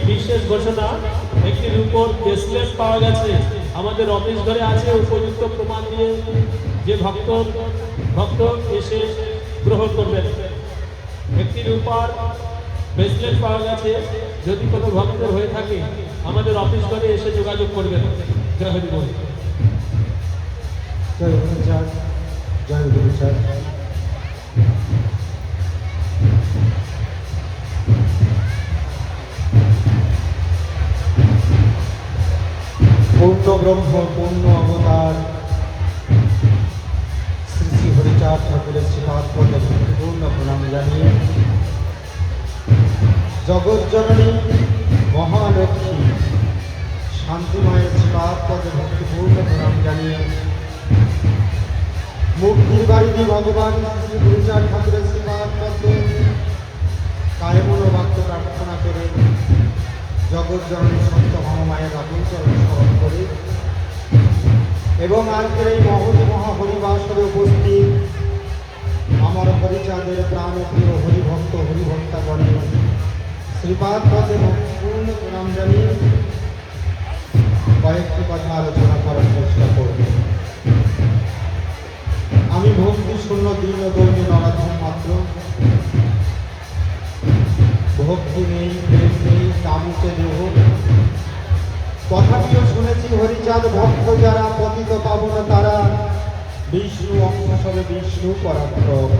বিশেষ ঘোষণা, একটির উপর ব্রেসলেট পাওয়া গেছে, আমাদের অফিস ঘরে আছে। উপযুক্ত প্রমাণ দিয়ে যে ভক্ত এসে গ্রহণ করবেন। একটি রূপার ব্রেসলেট পাওয়া গেছে, যদি কোনো ভক্তের হয়ে থাকে আমাদের অফিস ঘরে এসে যোগাযোগ করবেন। জয় হরি বল। জয় গুরুচাঁদ, জয় গুরুচাঁদ। পূর্ণ ব্রহ্ম, পূর্ণ অবতার শ্রী শ্রী হরিচাঁদ ঠাকুরের শ্রীপাদ পদ্মে পূর্ণ প্রণাম জানিয়ে জগৎ জননী মহালক্ষ্মী শান্তিমায়ের শ্রীপাদ পদ্মে ভক্তিপূর্ণ প্রণাম জানিয়ে মুক্তির বাড়িতে ভগবান শ্রী গুরুচাঁদ ঠাকুরের শ্রীপাদ পদ্মে কায়মন বাক্য প্রার্থনা করে জগৎ জননী সত্য মহামায়ের রাতুলচরণ স্মরণ করে এবং আজকের এই মহৎ মহাহরিবাসরে উপস্থিত আমার হরিচাঁদের প্রাণপ্রিয় হরিভক্ত হরিভক্তাগণে শ্রীপাদ পদে পূর্ণ প্রণাম জানিয়ে কয়েকটি কথা আলোচনা করার চেষ্টা করব। আমি ভক্তি শূন্য দীন দৈন্য নরাধম মাত্র, ভক্তি নেই, প্রেম নেই, কামুকে দেহ। তথাপিও শুনেছি হরিচাঁদ ভক্ত যারা পতিত পাবন তারা বিষ্ণু অংশ সবে বিষ্ণু পরাক্রম।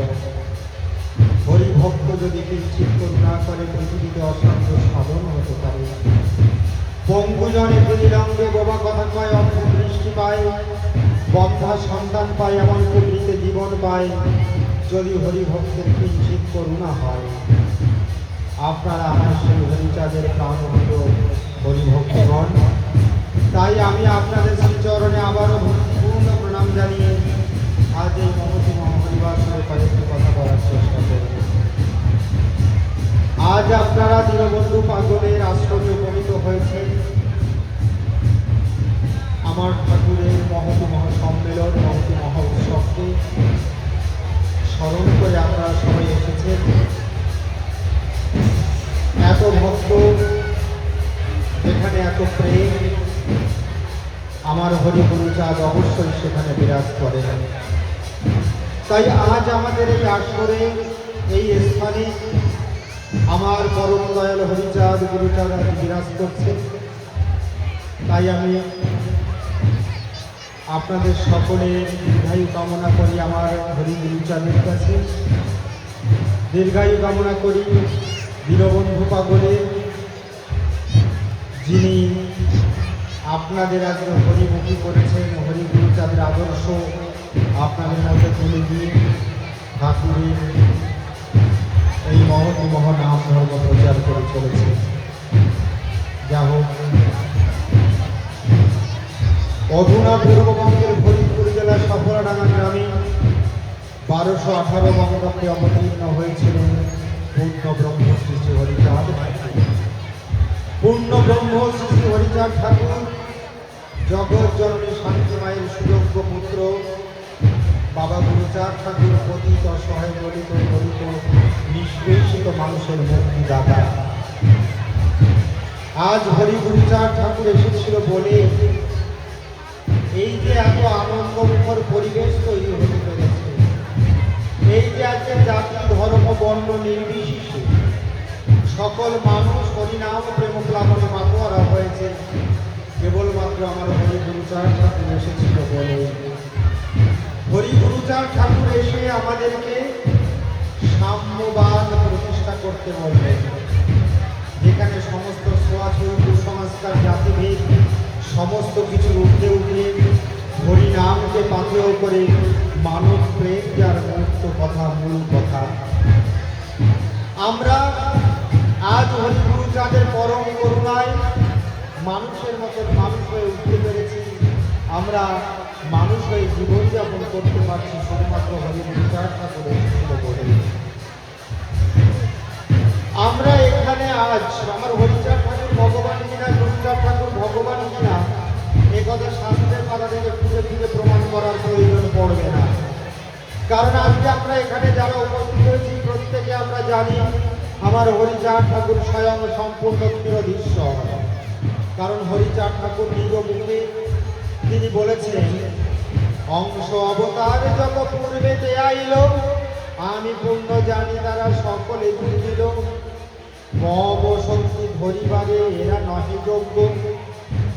হরিভক্ত যদি কিঞ্চিত করুণা করে পৃথিবীতে অসাধ্য সাধন হতে পারে। পঙ্গুজনে প্রতিরঙ্গে বোবা কথা কয়, অর্থ বৃষ্টি পায়, বদ্ধা সন্তান পায়, এমনকি মৃতে জীবন পায় যদি হরিভক্তের কিঞ্চিত করুণা হয়। আপনারা আমার সেই হরিচাঁদের প্রাণপ্রিয় হরিভক্তগণ, তাই আমি আপনাদের শ্রীচরণে আবারও ভক্তিপূর্ণ প্রণাম জানিয়ে আজ এই মহতী মহাহরিবাসরে কয়েকটি কথা বলার চেষ্টা করব। আজ আপনারা দীনবন্ধু পাগলের আশ্রমে উপনীত হয়েছেন। আমার ঠাকুরের মহতী মহাসম্মেলন, মহতী মহা উৎসবকে স্মরণ করে আপনারা সবাই এসেছেন। এত ভক্ত, যেখানে এত প্রেম, আমার হরি গুরুচাঁদ অবশ্যই সেখানে বিরাজ করে। তাই আজ আমাদের এই আসরে, এই স্থানে আমার পরম দয়াল হরিচাঁদ গুরুচাঁদ বিরাজ করছে। তাই আমি আপনাদের সকলের দীর্ঘায়ু কামনা করি, আমার হরি গুরুচাঁদের কাছে দীর্ঘায়ু কামনা করি। দীনবন্ধু পাগলের যিনি আপনাদের আজকে হরিমুখী করেছেন, হরি গুরুচাঁদের আদর্শ আপনাদের মধ্যে তুলে দিয়ে ঠাকুরের এই মহৎ মহানাম ধর্ম প্রচার করে চলেছে। যা হোক, অধুনা পূর্ববঙ্গের ফরিদপুর জেলার সফরাডাঙ্গা গ্রামে 1218 বঙ্গাব্দে অবতীর্ণ হয়েছিলেন পূর্ণ ব্রহ্ম শ্রী শ্রী হরিচাঁদ ঠাকুর। পূর্ণ ব্রহ্ম শ্রী শ্রী হরিচাঁদ ঠাকুর জগৎ জননী শান্তিমায়ের সুযোগ্য পুত্র বাবা গুরুচাঁদ ঠাকুর পতিত অসহায় দলিত দলিত নিষ্পেষিত মানুষের মুক্তিদাতা। আজ হরি গুরুচাঁদ ঠাকুর এসেছিল বলে এই যে এত আনন্দমুখর পরিবেশ তৈরি হতে পেরেছে। এই যে আজকে জাতি ধর্ম বর্ণ নির্বিশেষে সকল মানুষ হরিনাম প্রেম প্লাবনে মাতোয়ারা হয়েছে, কেবলমাত্র আমার হরি গুরুচাঁদ ঠাকুর এসেছিল বলে। হরি গুরুচাঁদ ঠাকুর এসে আমাদেরকে সাম্যবাদ প্রতিষ্ঠা করতে বললেন, যেখানে সমস্ত ছোঁয়াছুঁয়ি কুসংস্কার জাতিভেদ সমস্ত কিছু উঠে উঠে হরিনামকে পাথেয় করে মানব প্রেম যার মুক্ত কথা, মূল কথা। আমরা আজ হরি গুরুচাঁদের পরম করুণায় মানুষের মতন মানুষ হয়ে উঠতে পেরেছি। আমরা মানুষ হয়ে জীবনযাপন করতে পারছি শুধুমাত্র হরি গুরুচাঁদ ঠাকুরের বলে। আমরা এখানে আজ আমার হরিচাঁদ ঠাকুর ভগবান কিনা, গুরুচাঁদ ঠাকুর ভগবান কিনা, এ কথা শাস্ত্রের কথা থেকে খুঁজে খুঁজে প্রমাণ করার প্রয়োজন পড়বে না। কারণ আজকে আমরা এখানে যারা উপস্থিত হয়েছি প্রত্যেকে আমরা জানি আমার হরিচাঁদ ঠাকুর স্বয়ং সম্পূর্ণ ক্ষীরোদীশ্বর। কারণ হরিচাঁদ ঠাকুর নিজ মুখে তিনি বলেছেন, অংশ অবতার যত পূর্বেতে আইল, আমি পূর্ণ জানি তারা সকলে বুঝিল। মম শক্তি ধরিবারে এরা নহে যোগ্য,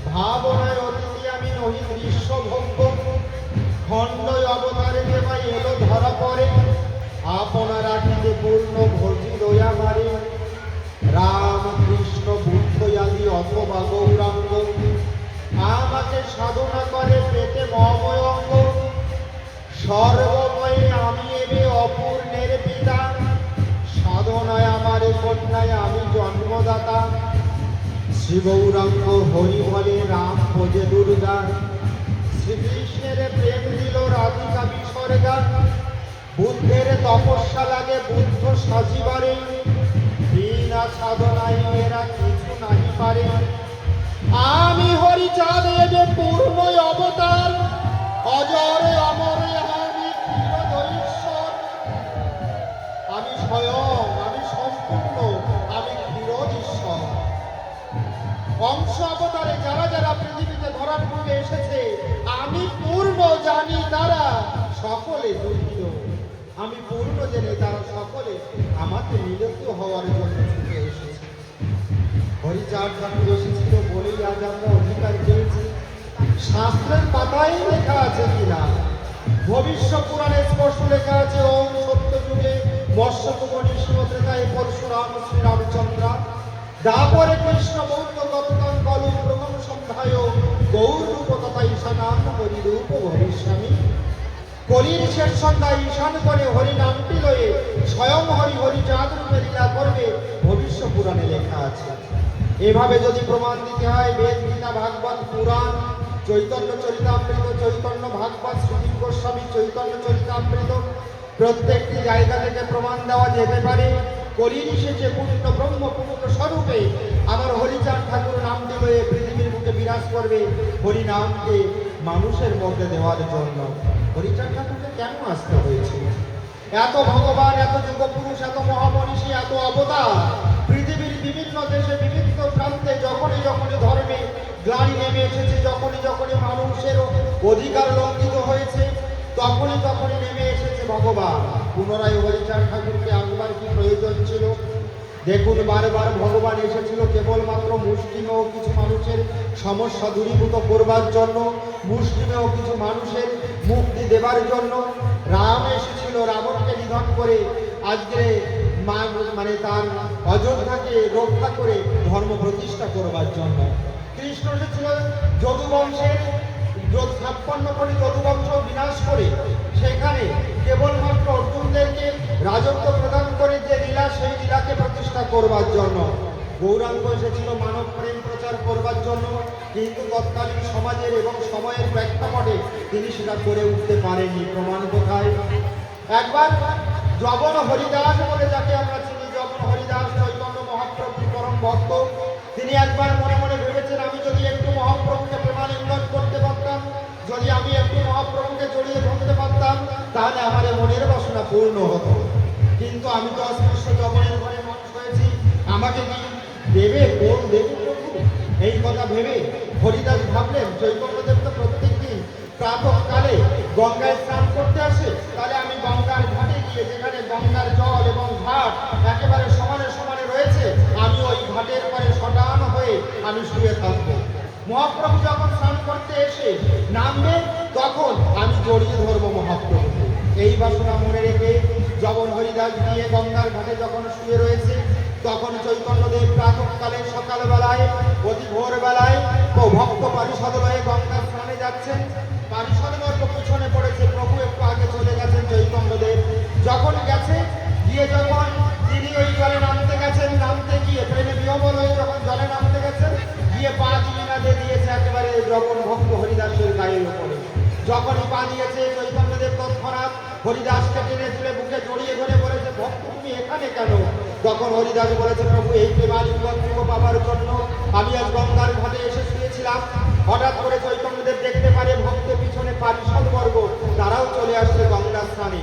ভাবনায় অতিথি আমি নহি দৃশ্যভোগ্য। খণ্ড অবতারে দেবাই এলো ধরা পড়ে, আপনার রাখিতে পূর্ণ ভজিল আমারে। রাম কৃষ্ণ বুদ্ধ আদি অথবা গৌরাঙ্গ, আমাকে সাধনা করে পেতে মময় অঙ্গ। সর্বময়ে আমি এবে অপূর্ণের পিতা, সাধনায় আমার কন্যায় আমি জন্মদাতা। শ্রী গৌরাঙ্গ হরি বলে রাম ভজে দুর্গা, শ্রীকৃষ্ণের প্রেম দিল রাধিকা বিসর্গা। বুদ্ধের তপস্যা লাগে বুদ্ধ সাজিবারে, বিনা সাধনায় এরা কিছু নাহি পারে। আমি হরিচাঁদ এবে পূর্ণ অবতার, অজরে অমরে আমি ক্ষীরোদীশ্বর। আমি স্বয়ং, আমি সম্পূর্ণ, আমি ক্ষীরোদীশ্বর। অংশ অবতারে যারা যারা পৃথিবীতে ধরার পূর্বে এসেছে, আমি পূর্ণ জানি তারা সকলে দুঃখিত। আমি পূর্ণ জেনে তারা সকলে আমাকে মিলিত হওয়ার জন্য ছুটে এসেছে। হরিচাঁদ ঠাকুর এসেছিল বলেই আজ আমরা অধিকার পেয়েছি। শাস্ত্রের পাতায় লেখা আছে কিনা, ভবিষ্য পুরাণে স্পষ্ট লেখা আছে, ওম সত্য যুগে মৎস্যকুম নিঃস্বত্রেতায় পরশুরাম শ্রীরামচন্দ্র, দাপরে কৃষ্ণ বৌদ্ধ গতকাং কলু প্রথম সন্ধ্যায় গৌরূপ তথা ঈশানাম হরিরূপ ভবিষ্যামি। কলির শেষ সন্ধ্যায় ঈশান করে হরি নামটি লয়ে স্বয়ং হরি হরিচাঁদ রূপে লীলা করবে, ভবিষ্য পুরাণে লেখা আছে। এভাবে যদি প্রমাণ দিতে হয়, বেদ, গীতা, ভাগবত, পুরাণ, চৈতন্য চরিতামৃত, চৈতন্য ভাগবত, সুধীর গোস্বামী চৈতন্য চরিতামৃত, প্রত্যেকটি জায়গা থেকে প্রমাণ দেওয়া যেতে পারে। কলির শেষে পূর্ণ ব্রহ্ম পূর্ণ স্বরূপে আমার হরিচাঁদ ঠাকুর নামটি লয়ে পৃথিবীর বুকে বিরাজ করবে, হরি নামকে মানুষের মধ্যে দেওয়ার জন্য। হরিচাঁদ ঠাকুরকে কেন আসতে হয়েছে? এত ভগবান, এত যুগপুরুষ, এত মহামনীষী, এত অবতার পৃথিবীর বিভিন্ন দেশে বিভিন্ন প্রান্তে যখনই যখনই ধর্মে গ্লানি নেমে এসেছে, যখনই যখনই মানুষের অধিকার লঙ্ঘিত হয়েছে, তখনই তখনই নেমে এসেছে ভগবান। পুনরায় হরিচাঁদ ঠাকুরকে আসবার কি প্রয়োজন ছিল? দেখুন, বারবার ভগবান এসেছিল কেবলমাত্র মুষ্টিমেয় কিছু মানুষের সমস্যা দূরীভূত করবার জন্য, মুষ্টিমেয় কিছু মানুষের মুক্তি দেবার জন্য। রাম এসেছিল রাবণকে নিধন করে আজকে মানে তার অযোধ্যাকে রক্ষা করে ধর্ম প্রতিষ্ঠা করবার জন্য। কৃষ্ণ এসেছিল যদুবংশের 56 কোটি যদুবংশ বিনাশ করে সেখানে কেবলমাত্র অর্জুনদেরকে রাজত্ব প্রদান করে যে লীলা, সেই লীলাকে প্রতিষ্ঠা করবার জন্য। গৌরাঙ্গ এসেছিল মানব প্রেম প্রচার করবার জন্য, কিন্তু তৎকালীন সমাজের এবং সময়ের প্রেক্ষাপটে তিনি সেটা করে উঠতে পারেননি। প্রমাণ কোথায়? একবার জবন হরিদাস বলে যাকে আমরা চিনি, জবন হরিদাস চৈতন্য মহাপ্রভুর পরম ভক্ত, তিনি একবার মনে মনে ভেবেছেন, আমি যদি একটু মহাপ্রভুকে প্রেমালিঙ্গন করতে পারতাম, যদি আমি একটু মহাপ্রভুকে জড়িয়ে ধরতে পারতাম, তাহলে আমার মনের বাসনা পূর্ণ হতো। কিন্তু আমি তো অস্পৃশ্য জবনের ঘরে মানুষ হয়েছি, আমাকে কি দেবে, কোন দেবে প্রভু? এই কথা ভেবে হরিদাস ভাবলেন, চৈতন্যদেব তো প্রত্যেক দিন প্রাতঃকালে গঙ্গায় স্নান করতে আসে, তাহলে আমি গঙ্গার ঘাটে গিয়ে, যেখানে গঙ্গার জল এবং ঘাট একেবারে সমানে সমানে রয়েছে, আমি ওই ঘাটের পরে শটান হয়ে আমি শুয়ে থাকবো। মহাপ্রভু যখন স্নান করতে এসে নামবে, তখন আমি জড়িয়ে ধরবো মহাপ্রভুকে। এই বাসনা মনে রেখে জবন হরিদাস গিয়ে গঙ্গার ঘাটে যখন শুয়ে রয়েছে, তখন চৈতন্যদেব প্রাতঃকালে সকালবেলায় অতি ভোরবেলায় ভক্ত পারিষদ হয়ে গঙ্গার স্নানে যাচ্ছেন। পারিষদবর্গ পিছনে পড়েছে, প্রভু একটু আগে চলে গেছেন। চৈতন্যদেব যখন গেছে, গিয়ে যখন তিনি ওই জলে নামতে গেছেন, নামতে গিয়ে প্রেমে বিহবল হয়ে যখন জলে নামতে গেছেন, গিয়ে পা দিয়ে দিয়েছে একেবারে যখন ভক্ত হরিদাসের গায়ের উপরে। যখনই পা দিয়েছে, চৈতন্যদেব তৎক্ষণাৎ হরিদাসকে টেনে তুলে বুকে জড়িয়ে ধরে বলেছে, ভক্ত তুমি এখানে কেন? তখন হরিদাস বলেছে, প্রভু এই প্রেমালিঙ্গন পাবার জন্য আমি আজ গঙ্গার ঘাটে এসে শুয়েছিলাম। হঠাৎ করে চৈতন্যদেব দেখতে পারে ভক্ত পিছনে পারিষদ বর্গ তারাও চলে আসছে গঙ্গা স্নানে।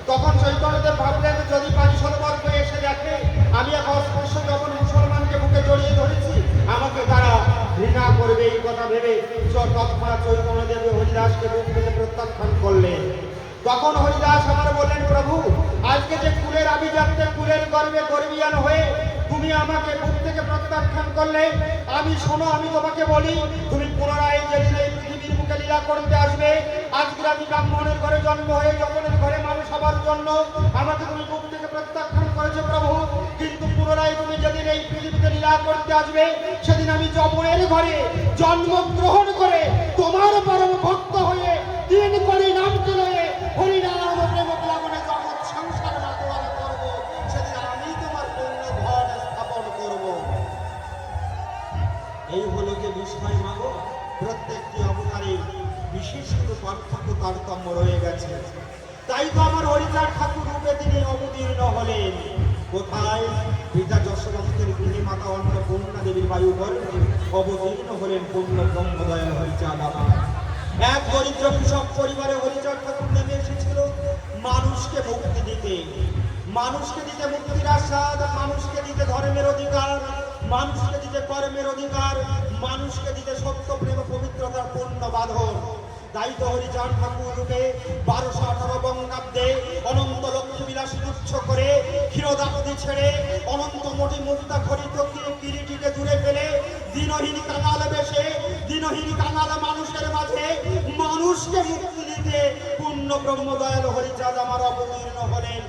তখন চৈতন্যদেব ভাবলেন, যদি পারিষদ বর্গ এসে দেখে আমি এখন এই কথা ভেবে তৎক্ষণাৎ চৈতন্যদেব হরিদাসকে বুক থেকে প্রত্যাখ্যান করলেন। তখন হরিদাস আমার বললেন, প্রভু আজকে যে কুলের আভিজাত্যে কুলের গর্বে গর্বিয়ান হয়ে তুমি আমাকে বুক থেকে প্রত্যাখ্যান করলে, আমি শোনো, আমি তোমাকে বলি, তুমি পুনরায় যেদিন এই পৃথিবীর বুকে লীলা করতে আসবে, আজকে আমি ব্রাহ্মণের ঘরে জন্ম হয়ে যবনের ঘরে মানুষ হবার জন্য আমাকে তুমি বুক থেকে প্রত্যাখ্যান করেছো প্রভু, কিন্তু পুনরায় তুমি যেদিন এই পৃথিবীতে লীলা করতে আসবে, সেদিন আমি যবনের ঘরে জন্মগ্রহণ করে তোমার পরম ভক্ত হয়ে তিন করে নামকে লয়ে হরিনাম প্রেম প্লাবনে জগৎ সংসার মাতোয়ারা করব, সেদিন আমি তোমার পূর্ণ ঘর স্থাপন করব। এই হলো যে বিষয় মাগো, প্রত্যেকটি অবতারে বিশেষ কোনো পার্থক্য তারতম্য রয়ে গেছে। তাই তো আমার হরিচাঁদ ঠাকুর রূপে তিনি অবতীর্ণ হলেন। কোথায়? পিতা যশবন্তের গৃহে মাতা অন্নপূর্ণা দেবীর বায়ুগর্ভে অবতীর্ণ হলেন পূর্ণ ব্রহ্মদয়াল হরিচাঁদ আমার। এক দরিদ্র কৃষক পরিবারে হরিচাঁদ ঠাকুর নেমে এসেছিল মানুষকে মুক্তি দিতে, মানুষকে দিতে মুক্তির আস্বাদ, মানুষকে দিতে ধর্মের অধিকার, মানুষকে দিতে কর্মের অধিকার, মানুষকে দিতে সত্য প্রেম পবিত্রতার পূর্ণ বাঁধন। তাই তো হরিচাঁদ ঠাকুর রূপে 1218 বঙ্গাব্দে অনন্ত লক্ষ্মীবিলাস তুচ্ছ করে ক্ষীরদাপতি ছেড়ে অনন্ত মোটি মুক্তা খরিত কিরিটিকে দূরে ফেলে দিনহীন কাঙাল বেশে দিনহীন কাঙাল মানুষের মাঝে মানুষকে মুক্তি দিতে পূর্ণ ব্রহ্মদয়াল হরিচাঁদ আমার অবতীর্ণ হলেন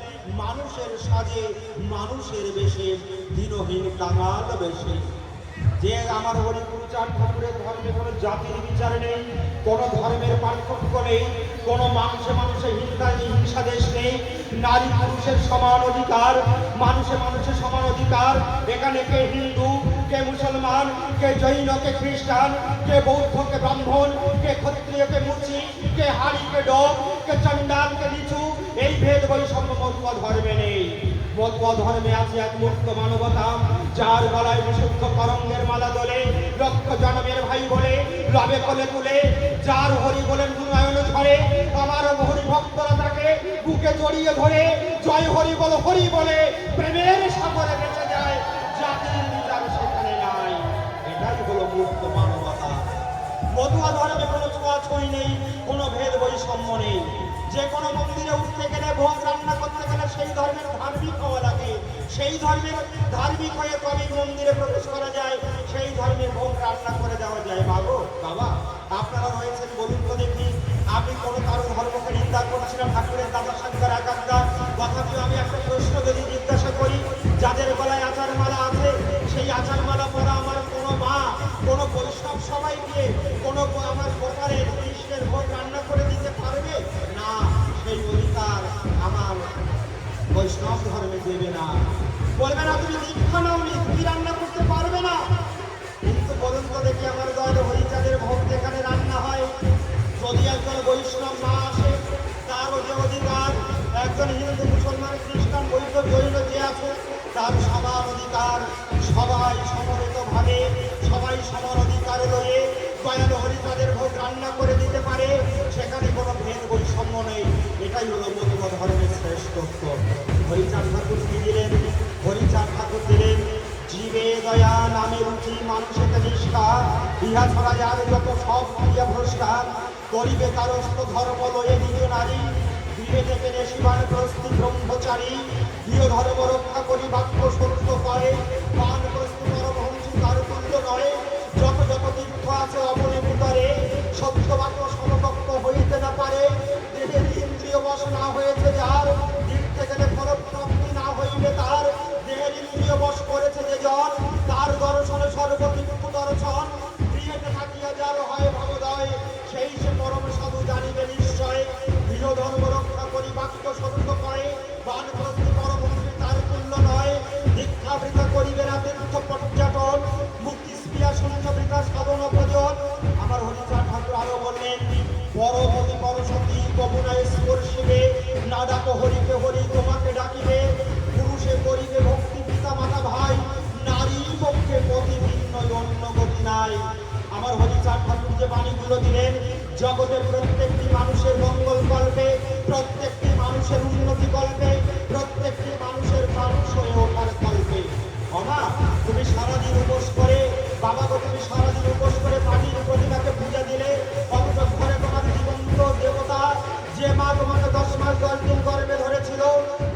মানুষের সাজে, মানুষের বেশে, দিনহীন কাঙাল বেশে। যে আমার হরিচাঁদ ঠাকুরের ধর্মে কোনো জাতির বিচার নেই, কোনো ধর্মের পার্থক্য নেই, কোনো মানুষে হিংসা দেশ নেই, নারী পুরুষের সমান অধিকার, মানুষে সমান অধিকার। এখানে কে হিন্দু, কে মুসলমান, কে জৈন, কে খ্রিস্টান, কে বৌদ্ধ, কে ব্রাহ্মণ, কে ক্ষত্রিয়, কে মুচি, কে হাড়ি, কে ডোব, কে চণ্ডাল, কে লিচু, এই ভেদ বৈষম্য মতুয়া ধর্মে নেই। মতুয়া ধর্মে আছে এক মুক্ত মানবতা, যার গলায় বিশুদ্ধ করঙ্গের মালা দোলে, লক্ষ জনমের ভাই বলে রবে কোলে তুলে, যার হরি বলেন নয়ন ঝরে, আমার হরি ভক্তরা তাকে বুকে জড়িয়ে ধরে জয় হরি বলে প্রেমের সাগরে বেঁচে যায়। জাতির বিচার সেখানে নাই, এটাই হলো মুক্ত মানবতা। মতুয়া ধর্মে কোনো ছোঁয়াছুঁই নেই, কোনো ভেদ বৈষম্য নেই। যে কোনো মন্দিরে উঠতে গেলে, ভোগ রান্না করতে গেলে সেই ধর্মের ধার্মিক হওয়া লাগে, সেই ধর্মের ধার্মিক হয়ে তবেই মন্দিরে প্রবেশ করা যায়, সেই ধর্মের ভোগ রান্না করে দেওয়া যায়। মাগো বাবা, আপনারা রয়েছেন, বলুন তো দেখি, আপনি কোনো কারো ধর্মকে নিন্দা করছিলেন, ঠাকুরের দাদা সাংকার একাত্তা, তথাপিও আমি একটা প্রশ্ন যদি জিজ্ঞাসা করি, যাদের গলায় আচার মালা আছে, সেই আচার মালা পরা আমার কোনো মা, কোনো বৈষ্ণব সবাইকে কোনো আমার গোপালের কৃষ্ণের ভোগ রান্না করে দিতে পারবে না? সেই অধিকার আমার বৈষ্ণব ধর্মে দেবে না, বলবে না তুমি দীক্ষা নাওনি, তুমি রান্না করতে পারবে না। কিন্তু বলুন তো দেখি, আমার দয়াল হরিচাঁদের ভোগ যেখানে রান্না হয়, যদি একজন বৈষ্ণব না আসে, তারও যে অধিকার, একজন হিন্দু, মুসলমান, খ্রিস্টান, বৌদ্ধ, জৈন যে আছে, তার সমান অধিকার, সবাই সমবেতভাবে, সবাই সমান অধিকার লয়ে দয়াল হরিচাঁদের ভোগ রান্না করে দিতে পারে, সেখানে কোনো ভেদ বৈষম্য নেই। এটাই হলো মতুয়া ধর্মের শ্রেষ্ঠত্ব। হরিচাঁদ ঠাকুর কি দিলেন? হরিচাঁদ ঠাকুর দিলেন জীবে দয়া, নামে রুচি, মানুষেতে নিষ্ঠা, ইহা ছাড়া যার যত সব ক্রিয়া ভ্রষ্টা, করিবে কারস্থ ধর্ম লয়ে নিজ নারী, গৃহে থেকে রেশিবান প্রস্তি ব্রহ্মচারী, গৃহ ধর্ম রক্ষা করি বাক্য সত্য করে, মান প্রস্তি পরমহংসী তার তুল্য নয়, যত যত তীর্থ আছে অবনে ভিতরে, সত্য বাক্য সমকক্ষ হইতে না পারে, দেহের ইন্দ্রিয় বশ না হয়েছে যার, তীর্থে গেলে ফলপ্রাপ্তি না হইবে তার, দেহের ইন্দ্রিয় বশ করেছে যে জন, তার দর্শনে সর্বতীর্থ দর্শন, গৃহেতে থাকিয়া যার হয় ভাবোদয়, সেই সে পরম সাধু জানিবে নিশ্চয়, গৃহ ধর্ম রক্ষা করি বাক্য সত্য করে, বান প্রস্তি পরমহংসী তার তুল্য নয়, দীক্ষা বৃথা করিবে না তীর্থ পর্যটন, মুক্তি স্প্রিয়া শূন্য বৃথা সাধন ভোজন। আমার হরিচাঁদ ঠাকুর আরো বললেন, পরমতি পরশতী বপুনায় স্পর্শিবে, না ডাকো হরিকে হরি তোমাকে ডাকিবে, পুরুষে করিবে ভক্তি পিতা মাতা ভাই, নারী পক্ষে পতি ভিন্ন অন্য গতি নাই। আমার হরিচাঁদ ঠাকুর যে বাণীগুলো দিলেন, জগতের প্রত্যেকটি মানুষের মঙ্গল কল্পে, প্রত্যেকটি মানুষের উন্নতি কল্পে, প্রত্যেকটি মানুষের মানুষ হয়ে ওঠার কল্পে। অমা, তুমি সারাদিন উপোস করে বাবা তুমি সারাদিন উপোস করে মাটির প্রতিমাকে পূজা দিলে, অথচ ঘরে তোমার জীবন্ত দেবতা, যে মা তোমাকে 10 মাস 10 দিন গর্ভে ধরেছিল,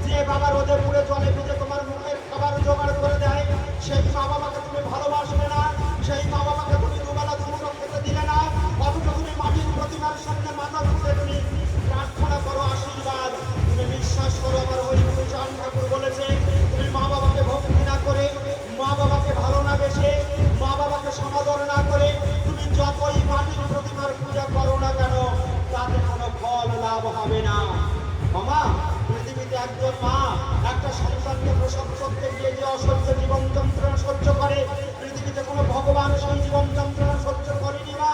যে বাবা রোদে পুড়ে জলে ভিজে তোমার মুখের খাবার জোগাড় করে দেয়, সেই মা বাবাকে তুমি ভালোবাসলে না, সেই মা বাবাকে তুমি দুবেলা দুমুঠো খেতে দিলে না, অথচ তুমি মাটির প্রতিমার সামনে মাথা তুলে তুমি প্রার্থনা করো আশীর্বাদ। তুমি বিশ্বাস করো, আমার হরিগুরু চান ঠাকুর বলেছে, তুমি মা বাবাকে ভক্তি না করে, মা বাবাকে ভালো না বেসে, মা বাবাকে সমাদর না করে তুমি যতই মাটির প্রতিমার পূজা করো না কেন, তাতে কোনো ফল লাভ হবে না। মামা, পৃথিবীতে একজন মা একটা সন্তানকে প্রসব করতে গিয়ে যে অসহ্য জীবন যন্ত্রণা সহ্য করে, পৃথিবীতে কোনো ভগবান সেই জীবন যন্ত্রণা সহ্য করেনি মা।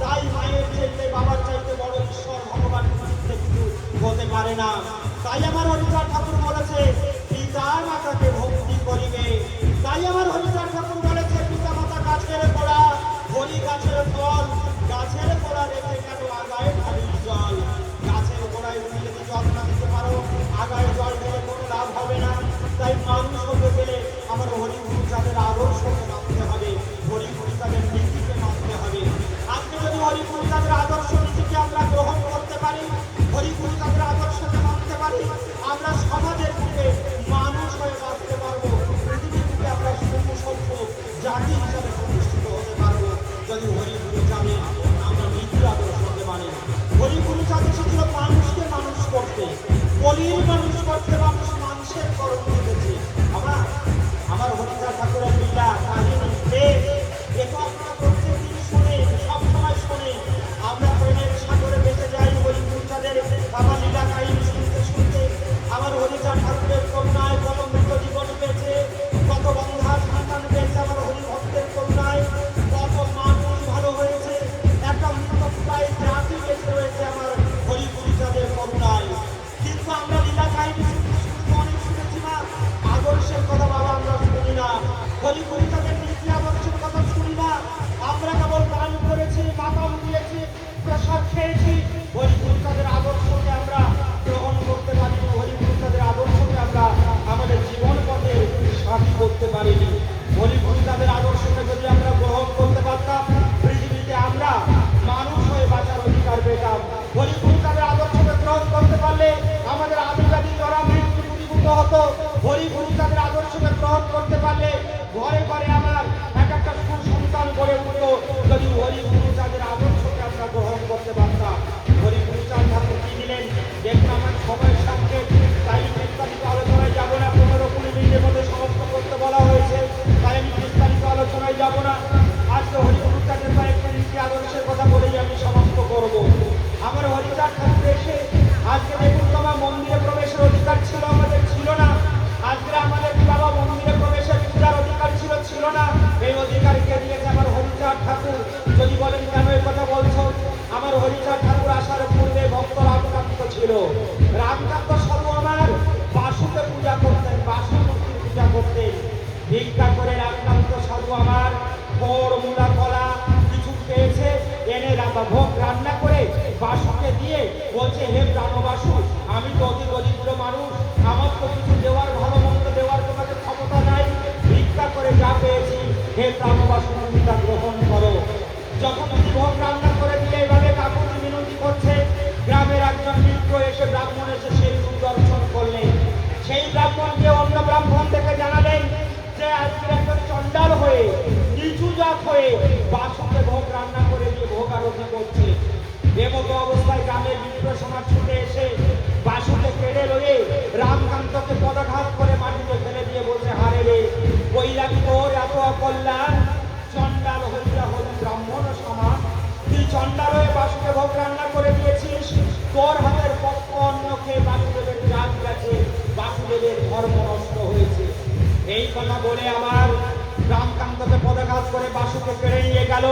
তাই মায়ের চাইতে বাবার চাইতে বড় ঈশ্বর ভগবান পৃথিবীতে কিছু হতে পারে না। তাই আমার হরিচাঁদ ঠাকুর বলেছে, পিতার মাতাকে ভক্তি করিবে। তাই আমার হরিচাঁদ ঠাকুর বলেছে, পিতা মাতা গাছের গোড়া, হরি গাছের ফল, গাছের গোড়া রেখে কেন আগায় ঢালির জল। গাছের গোড়ায় তুমি যদি জল না দিতে পারো, আগায় জল দিলে কোনো লাভ হবে না। তাই মানুষ হতে গেলে আমার হরিগুরু চাঁদের আদর্শকে মানতে হবে, হরিগুরু চাঁদের নীতিকে মানতে হবে। আজকে যদি হরিগুরু চাঁদের আদর্শ নীতিকে আমরা গ্রহণ করতে পারি, হরিগুরু চাঁদের আদর্শকে মানতে পারি, আমরা সমাজের দিকে মানুষ হয়ে বাঁচতে পারবো, পৃথিবীর দিকে আমরা সভ্য জাতি হিসাবে প্রতিষ্ঠিত হতে পারবো। যদি হরিগুরু চাঁদের আমরা নীতি আদর্শকে মানি। হরিগুরু চাঁদ এসেছিল মানুষকে মানুষ করতে, বলির মানুষ করতে, মানুষের করণ করেছে। আমার হরিচাঁদ ঠাকুরের লীলা কাহিনী বেশ, এতো আমরা প্রত্যেকদিন শুনে, সবসময় শুনে, আমরা প্রেমের সাগরে বেঁচে যাই হরিগুরু চাঁদের আমার লীলা কাহিনী শুনতে শুনতে। আমার হরিচাঁদ ঠাকুরের করুণায় কত মৃত জীবন পেয়েছে, কত বন্ধার সন্তান পেয়েছে আমার হরিভক্তের করুণায়, কত মানুষ ভালো হয়েছে, একটা মৃতপ্রায় জাতি বেঁচে রয়েছে আমার হরিগুরু চাঁদের করুণায়। কিন্তু আমরা লীলা কাহিনী শুনতে অনেক শুনেছি না, আদর্শের কথা বাবা আমরা শুনি না, হরিগুরু চাঁদের নীতি আদর্শের কথা শুনি না। আমরা কেবল গান করেছি, মাতাল দিয়েছি, প্রসাদ খেয়েছি, হরিগুরু চাঁদের আদর্শকে আমরা গ্রহণ করতে পারিনি, হরিগুরু চাঁদের আদর্শকে আমরা আমাদের জীবন পথে সাথী করতে পারিনি। হরিগুরু চাঁদের আদর্শকে যদি আমরা গ্রহণ করতে পারতাম, পৃথিবীতে আমরা মানুষ হয়ে বাঁচার অধিকার পেতাম। হরিগুরু চাঁদের আদর্শকে গ্রহণ করতে পারলে আমাদের আদিবাদী জরা মৃত্যু দূরীভূত হতো। হরিগুরু চাঁদের আদর্শকে গ্রহণ করতে পারলে ঘরে ঘরে আমার এক একটা সুসন্তান গড়ে উঠত। যদি হরিগুরু চাঁদের আদর্শকে আমরা গ্রহণ করতে পারতাম। হরিগুরু চাঁদ ঠাকুর কি দিলেন দেখুন, আমার সময়ের সঙ্গে তাই বিস্তারিত আলোচনায় যাব না, 15-20 মিনিটের মধ্যে সমস্ত করতে বলা হয়েছে, তাই আমি বিস্তারিত আলোচনায় যাব না। আজকে হরিগুরু চাঁদের কয়েকটি নীতি আদর্শের কথা বলেই আমি সমাপ্ত করব। আমার হরিচাঁদ ঠাকুর এসে আজকে দেখুন, তোমার মন্দিরে প্রবেশের অধিকার ছিল, আমাদের ছিল না। আজকে আমাদের বাবা মন্দিরে প্রবেশের পূজার অধিকার ছিল না। এই অধিকার কে দিয়েছে? আমার হরিচাঁদ ঠাকুর। যদি বলেন কেন এই কথা বলছো, আমার হরিচাঁদ ঠাকুর আসার পূর্বে ভক্ত রামকান্ত ছিল। রামকান্ত সাধু আমার বাসুকে পূজা করতেন, বাসু মূর্তির পূজা করতেন। ভিক্ষা করে রামকান্ত সাধু আমার ফল, মূলা, কলা কিছু পেয়েছে, এনে ভোগ রান্না করে বাসুকে দিয়ে বলছে, হে প্রাণবাসু, আমি তো অতি দরিদ্র মানুষ, আমার তো কিছু দেওয়ার, ভালো মন্দ দেওয়ার তোমাকে ক্ষমতা নাই, ভিক্ষা করে যা পেয়েছি হে প্রাণবাসু তুমি তা গ্রহণ করো। যখন তিনি ভোগ রান্না করে দিয়ে এইভাবে কাকুতি মিনতি করছে, গ্রামের একজন মিত্র এসে, ব্রাহ্মণ এসে সেই রূপ দর্শন করলেন। সেই ব্রাহ্মণকে অন্য ব্রাহ্মণ থেকে জানালেন যে আজকে একজন চণ্ডাল হয়ে, নিচু জাত হয়ে বাসুকে ভোগ রান্না করে দিয়ে ভোগ আরতি করছে। এমতো অবস্থায় গ্রামের মিত্র সমাজ ছুটে এসে বাসুকে কেড়ে লয়ে রামকান্তকে পদাঘাত করে মাটিতে ফেলে দিয়ে বলছে, হারে রে বৈরাগী তোর এত অকল্যাণ, চণ্ডাল হইয়া হলি ব্রাহ্মণ সমান, তুই চণ্ডাল হয়ে বাসুকে ভোগ রান্না করে দিয়েছিস, তোর হাতের পক্ষ অন্ন খেয়ে বাসুদেবের জাত গেছে, বাসুদেবের ধর্ম নষ্ট হয়েছে। এই কথা বলে আমার রামকান্তকে পদাঘাত করে বাসুকে কেড়ে নিয়ে গেল।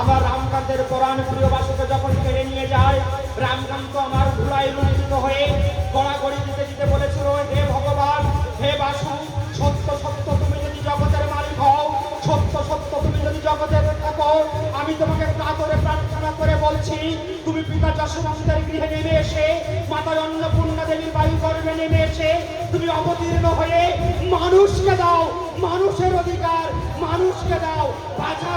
আমার রামকান্তের পরাণ প্রিয় বাসুকে যখন কেড়ে নিয়ে যায়, রামকান্ত আমার ধুলায় লুণ্ঠিত হয়ে গড়াগড়ি দিতে দিতে বলেছিল, হে ভগবান, হে বাসু, সত্য সত্য তুমি যদি জগতের মালিক হও, সত্য সত্য তুমি যদি জগতের থাকো, আমি তোমাকে কাতরে প্রার্থনা করে বলছি, তুমি পিতা যশোবন্তের গৃহে নেমে এসে, মাতা অন্নপূর্ণা দেবীর বায়ু গর্ভে নেমে এসে তুমি অবতীর্ণ হয়ে মানুষকে দাও, মানুষের অধিকার মানুষকে দাও, বাঁচার